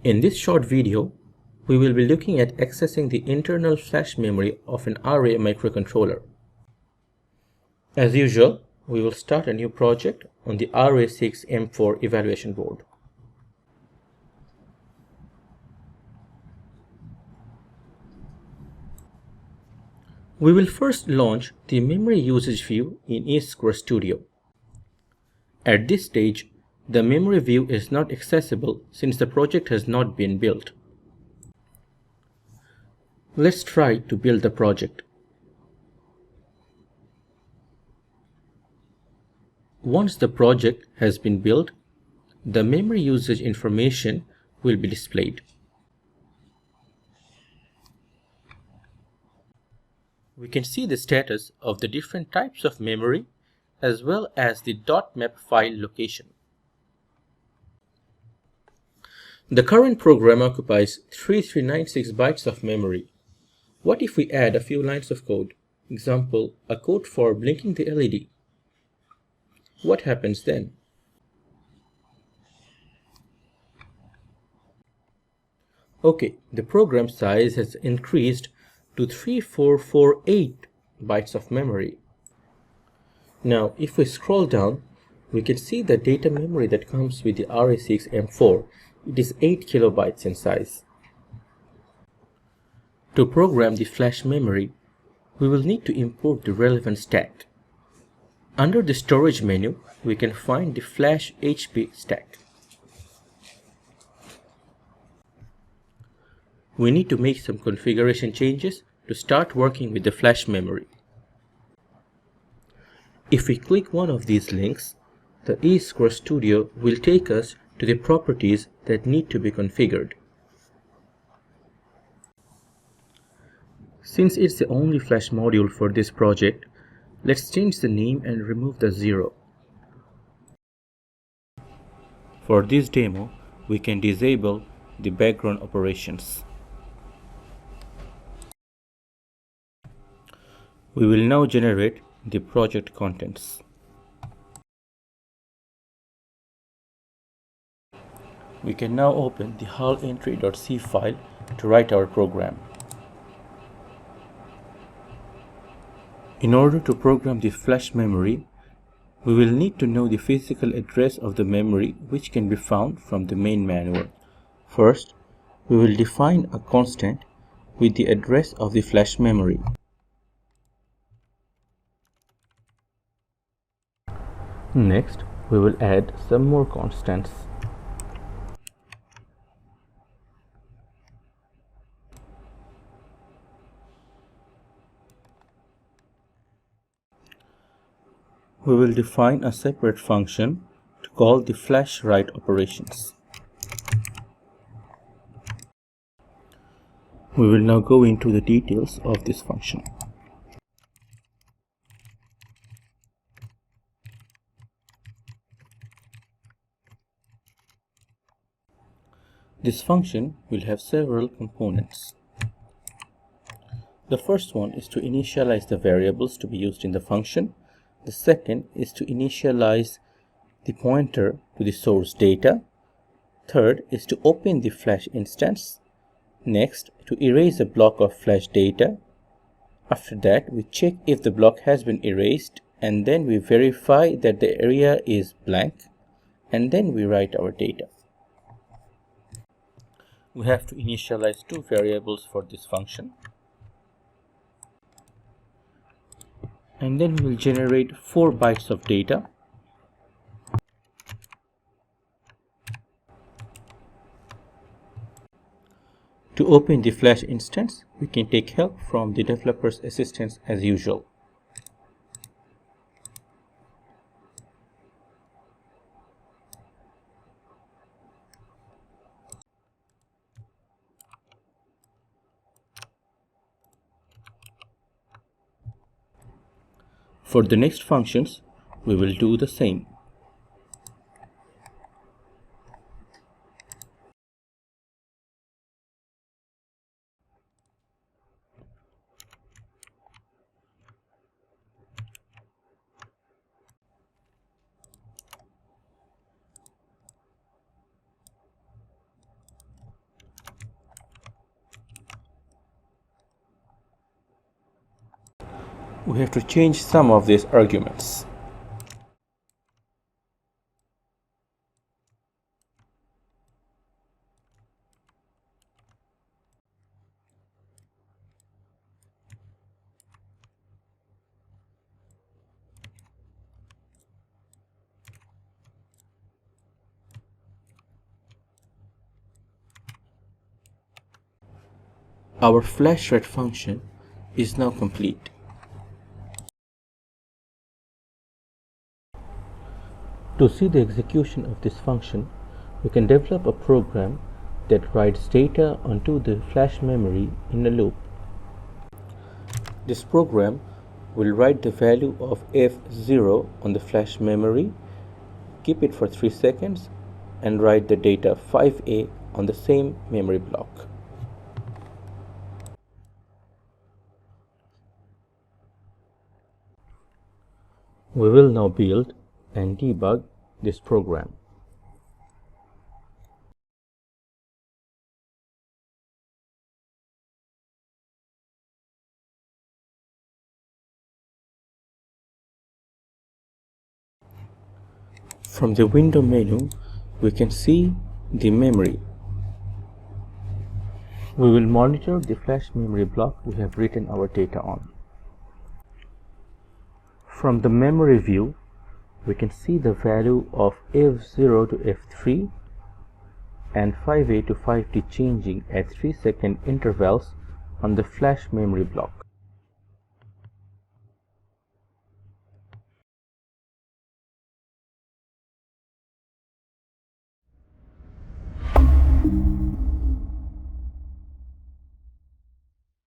In this short video, we will be looking at accessing the internal flash memory of an RA microcontroller. As usual, we will start a new project on the RA6M4 evaluation board. We will first launch the memory usage view in E-Square Studio. At this stage, the memory view is not accessible since the project has not been built. Let's try to build the project. Once the project has been built, the memory usage information will be displayed. We can see the status of the different types of memory as well as the .map file location. The current program occupies 3396 bytes of memory. What if we add a few lines of code? Example, a code for blinking the LED. What happens then? Okay, the program size has increased to 3448 bytes of memory. Now, if we scroll down, we can see the data memory that comes with the RA6M4. It is 8 kilobytes in size. To program the flash memory, we will need to import the relevant stack. Under the storage menu, we can find the flash HP stack. We need to make some configuration changes to start working with the flash memory. If we click one of these links, the E-Square Studio will take us to the properties that need to be configured. Since it's the only flash module for this project, let's change the name and remove the 0. For this demo, we can disable the background operations. We will now generate the project contents. We can now open the hullentry.c file to write our program. In order to program the flash memory, we will need to know the physical address of the memory, which can be found from the main manual. First, we will define a constant with the address of the flash memory. Next, we will add some more constants. We will define a separate function to call the flash write operations. We will now go into the details of this function. This function will have several components. The first one is to initialize the variables to be used in the function. The second is to initialize the pointer to the source data. Third is to open the flash instance. Next, to erase a block of flash data. After that, we check if the block has been erased, and then we verify that the area is blank, and then we write our data. We have to initialize two variables for this function. And then we will generate 4 bytes of data. To open the flash instance, we can take help from the developer's assistance as usual. For the next functions, we will do the same. we have to change some of these arguments. Our flash write function is now complete. To see the execution of this function, we can develop a program that writes data onto the flash memory in a loop. This program will write the value of F0 on the flash memory, keep it for 3 seconds, and write the data 5A on the same memory block. We will now build and debug this program. From the window menu, we can see the memory. We will monitor the flash memory block we have written our data on. From the memory view, we can see the value of F0 to F3 and 5A to 5D changing at 3-second intervals on the flash memory block.